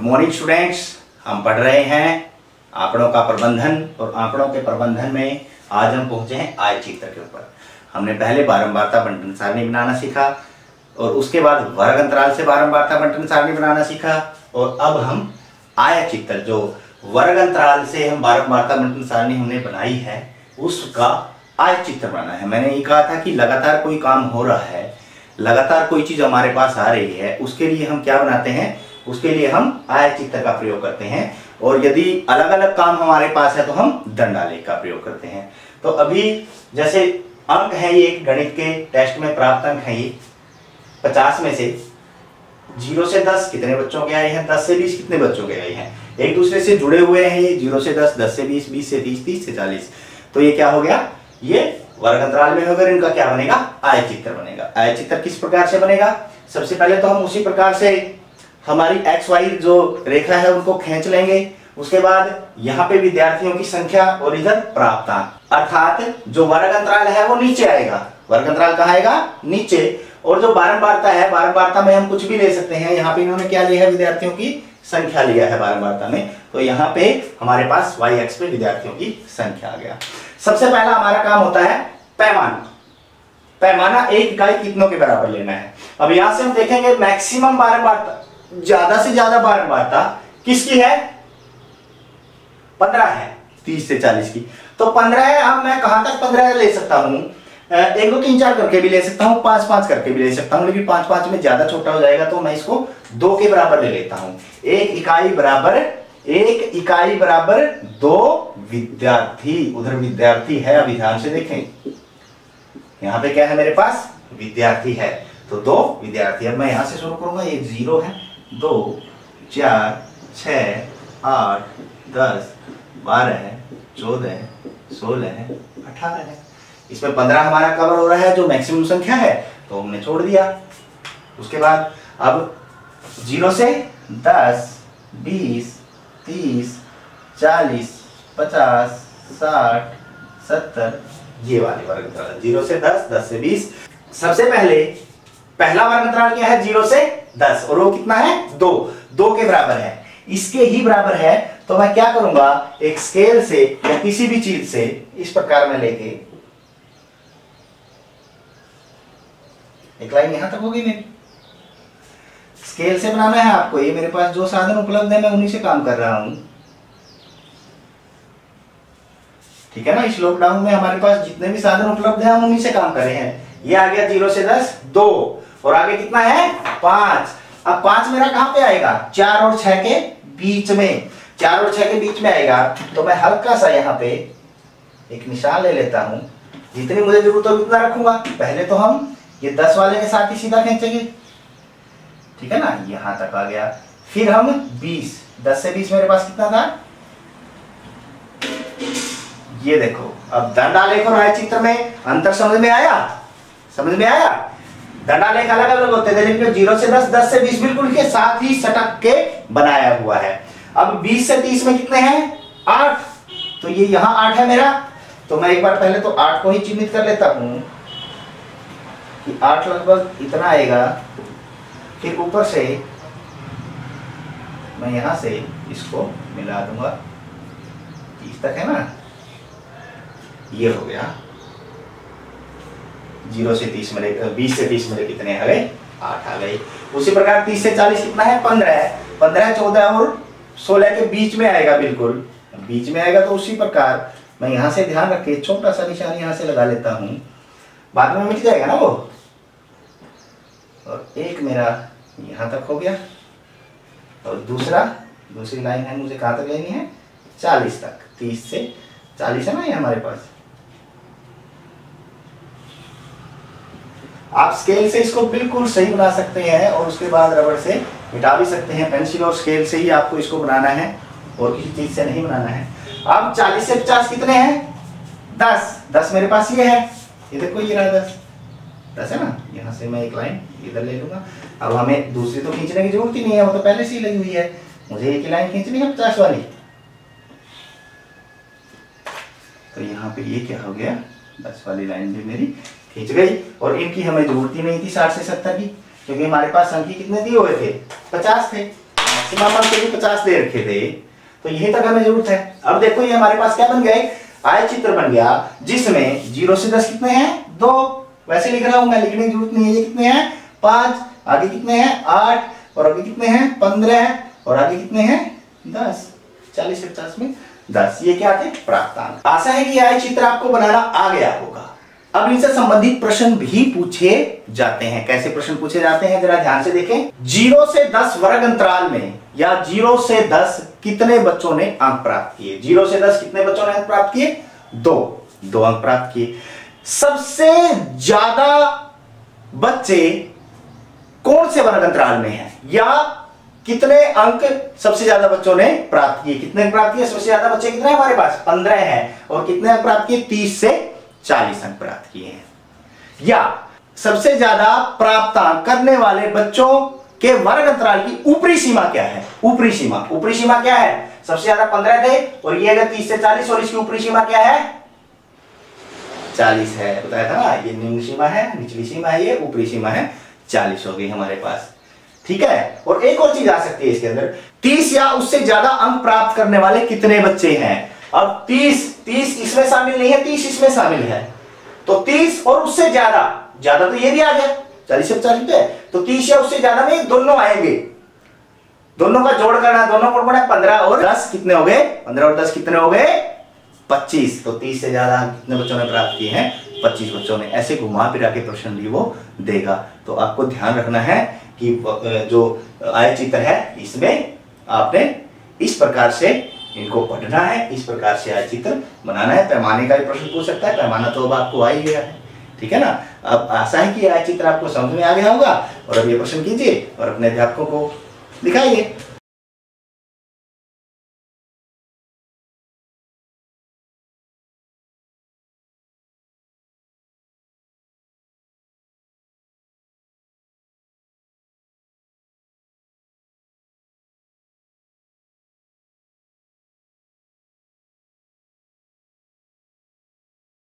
Good morning students. हम पढ़ रहे हैं आंकड़ों का प्रबंधन और आंकड़ों के प्रबंधन में आज हम पहुंचे हैं आय चित्र के ऊपर। हमने पहले बारंबारता बंटन सारणी बनाना सीखा और उसके बाद वर्ग अंतराल से बारंबारता बंटन सारणी बनाना सीखा और अब हम आय चित्र जो वर्ग अंतराल से हम बारंबारता बंटन सारणी हमने बनाई है उसका आय चित्र बनाना है। मैंने ये कहा था कि लगातार कोई काम हो रहा है, लगातार कोई चीज हमारे पास आ रही है, उसके लिए हम क्या बनाते हैं, उसके लिए हम आय चित्र का प्रयोग करते हैं। और यदि अलग अलग काम हमारे पास है तो हम दंडालेख का प्रयोग करते हैं। तो अभी जैसे अंक है, ये गणित के टेस्ट में प्राप्त अंक है, ये 50 में से 0 से 10 कितने बच्चों के आए हैं, 10 से 20 कितने बच्चों के आए हैं, एक दूसरे से जुड़े हुए हैं ये 0 से 10, 10 से 20, 20 से 30, 30 से 40। तो ये क्या हो गया, ये वर्ग अंतराल में होकर इनका क्या बनेगा, आय चित्र बनेगा। आय चित्र किस प्रकार से बनेगा, सबसे पहले तो हम उसी प्रकार से हमारी एक्स वाई जो रेखा है उनको खींच लेंगे। उसके बाद यहाँ पे विद्यार्थियों की संख्या और इधर प्राप्तांक, अर्थात जो वर्ग अंतराल है वो नीचे आएगा। वर्ग अंतराल कहाँ आएगा, नीचे। और जो बारंबारता है, बारंबारता में हम कुछ भी ले सकते हैं। यहाँ पे इन्होंने क्या लिया है, विद्यार्थियों की संख्या लिया है बारंबारता में, तो यहाँ पे हमारे पास वाई एक्स पे विद्यार्थियों की संख्या आ गया। सबसे पहला हमारा काम होता है पैमाना। पैमाना एक इकाई कितनों के बराबर लेना है। अब यहां से हम देखेंगे मैक्सिमम बारंबारता, ज्यादा से ज्यादा बारंबारता किसकी है, 15 है 30 से 40 की। तो 15 है, अब मैं कहां तक 15 ले सकता हूं, 1 2 3 4 करके भी ले सकता हूं, 5 5 करके भी ले सकता हूं, लेकिन 5 5 में ज्यादा छोटा हो जाएगा तो मैं इसको 2 के बराबर ले लेता हूं। एक इकाई बराबर 2 विद्यार्थी। उधर विद्यार्थी है, अभी ध्यान से देखें, यहां पे क्या है, मेरे पास विद्यार्थी है, तो 2 विद्यार्थी। अब मैं यहां से शुरू करूंगा, ये 0 है, 2 4 6 8 10 12 14 16 18 है। इसमें 15 हमारा कवर हो रहा है जो मैक्सिमम संख्या है, तो हमने छोड़ दिया। उसके बाद अब 0 से 10 20 30 40 50 60 70 ये वाले वर्ग अंतराल 0 से 10, 10 से 20। सबसे पहले पहला वर्ग अंतराल क्या है, 0 से 10, और वो कितना है, 2 के बराबर है, इसके ही बराबर है। तो मैं क्या करूंगा, एक स्केल से या किसी भी चीज से इस प्रकार में लेके एक लाइन यहां तक होगी मेरी। स्केल से बनाना है आपको, ये मेरे पास जो साधन उपलब्ध है मैं उन्हीं से काम कर रहा हूं, ठीक है ना। इस लॉकडाउन में हमारे पास जितने भी साधन उपलब्ध है हम उन्हीं से काम कर रहे हैं। ये आ गया 0 से 10 2, और आगे कितना है 5। अब 5 मेरा कहां पे आएगा, 4 और 6 के बीच में, 4 और 6 के बीच में आएगा। तो मैं हल्का सा यहाँ पे एक निशान ले लेता हूं, जितनी मुझे जरूरत हो उतना रखूंगा। पहले तो हम ये 10 वाले के साथ ही सीधा खींचेंगे, ठीक है ना, यहां तक आ गया। फिर हम 20, 10 से 20 मेरे पास कितना था, ये देखो। अब दंडालेख और आय चित्र में अंतर समझ में आया, समझ में आया। दंडालेख अलग अलग होते थे, लेकिन 0 से 10, 10 से 20 बिल्कुल के साथ ही सटक के बनाया हुआ है। अब 20 से 30 में कितने हैं, 8, तो ये यहां 8 है मेरा। तो मैं एक बार पहले तो 8 को ही चिन्हित कर लेता हूं कि 8 लगभग इतना आएगा। फिर ऊपर से मैं यहां से इसको मिला दूंगा, 30 तक है ना, ये हो गया। 0 से 30 मेरे, 20 से 30 मेरे कितने आ गए, 8 आ गए। उसी प्रकार 30 से 40 कितना है, 15 है, 15 14 और 16 के बीच में आएगा, बिल्कुल बीच में आएगा। तो उसी प्रकार मैं यहां से ध्यान रख के छोटा सा निशान यहां से लगा लेता हूं, बाद में मिट जाएगा ना वो। और एक मेरा यहां तक हो गया, और दूसरी लाइन है, मुझे कहां तक लेनी है, 40 तक। 30 से 40 है ना ये हमारे पास। आप स्केल से इसको बिल्कुल सही बना सकते हैं और उसके बाद रबड़ से मिटा भी सकते हैं। पेंसिल और स्केल से ही आपको इसको बनाना है और किसी चीज से नहीं बनाना है। अब 40 से 50 कितने हैं, 10 मेरे पास ये है, ये देखो ये रहा 10 है ना। यहाँ से मैं एक लाइन इधर ले लूंगा। अब हमें दूसरी तो खींचने की जरूरत ही नहीं है, वो तो पहले से ही लगी हुई है। मुझे एक ही लाइन खींचनी है 50 वाली। तो यहाँ पे ये क्या हो गया, 10 वाली लाइन भी मेरी खींच गई। और इनकी हमें जरूरत ही नहीं थी 60 से 70 की, क्योंकि हमारे पास अंक कितने दिए हुए थे, 50 थे। मैक्सिमम अंक भी 50 दे रखे थे, तो यही तक हमें जरूरत है। अब देखो ये हमारे पास क्या बन गया, आय चित्र बन गया जिसमें 0 से 10 कितने हैं, 2। वैसे लिख रहा हूं मैं, लिखने की जरूरत नहीं है। ये कितने हैं, 5, आगे कितने हैं 8, और आगे कितने हैं 15, और आगे कितने हैं 10। 40 से 50 में 10। ये क्या थे, प्राप्तांक। आशा है कि आय चित्र आपको बनाना आ गया होगा। अब इनसे संबंधित प्रश्न भी पूछे जाते हैं। कैसे प्रश्न पूछे जाते हैं जरा ध्यान से देखें। 0 से 10 वर्ग अंतराल में या 0 से 10 कितने बच्चों ने अंक प्राप्त किए। 0 से 10 कितने बच्चों ने अंक प्राप्त किए, 2 अंक प्राप्त किए। सबसे ज्यादा बच्चे कौन से वर्ग अंतराल में हैं, या कितने अंक सबसे ज्यादा बच्चों ने प्राप्त किए। कितने अंक प्राप्त किए, सबसे ज्यादा बच्चे कितने हैं हमारे पास, 15 हैं। और कितने अंक प्राप्त किए, 30 से 40 अंक प्राप्त किए हैं। या सबसे ज्यादा प्राप्तांक करने वाले बच्चों के वर्ग अंतराल की ऊपरी सीमा क्या है। ऊपरी सीमा क्या है, सबसे ज्यादा 15 थे, और ये अगर 30 से 40, और इसकी ऊपरी सीमा क्या है, 40 है। बताया था ना, ये निम्न सीमा है, निचली सीमा है, ये ऊपरी सीमा है, 40 हो गई हमारे पास। ठीक है। और एक और चीज आ सकती है इसके अंदर, 30 या उससे ज्यादा अंक प्राप्त करने वाले कितने बच्चे हैं। अब 30 इसमें शामिल नहीं है, 30 इसमें शामिल है, तो 30 और उससे ज्यादा तो ये भी आ गया, 40 से 50 है, तो 30 या उससे ज्यादा में दोनों आएंगे। दोनों का जोड़ करना, दोनों को बढ़ा 15 और 10 कितने हो गए, 15 और 10 कितने हो गए, 25। तो 30 से ज्यादा कितने बच्चों ने प्राप्त किए हैं, 25 बच्चों ने। ऐसे घुमा फिरा के प्रश्न भी वो देगा। तो आपको ध्यान रखना है कि जो आय चित्र है इसमें आपने इस प्रकार से इनको पढ़ना है, इस प्रकार से आय चित्र बनाना है। पैमाने का भी प्रश्न पूछ सकता है, पैमाना तो अब आपको आ ही गया है। ठीक है ना। अब आशा है कि आय चित्र आपको समझ में आ गया होगा, और अब ये प्रश्न कीजिए और अपने अध्यापकों को दिखाइए।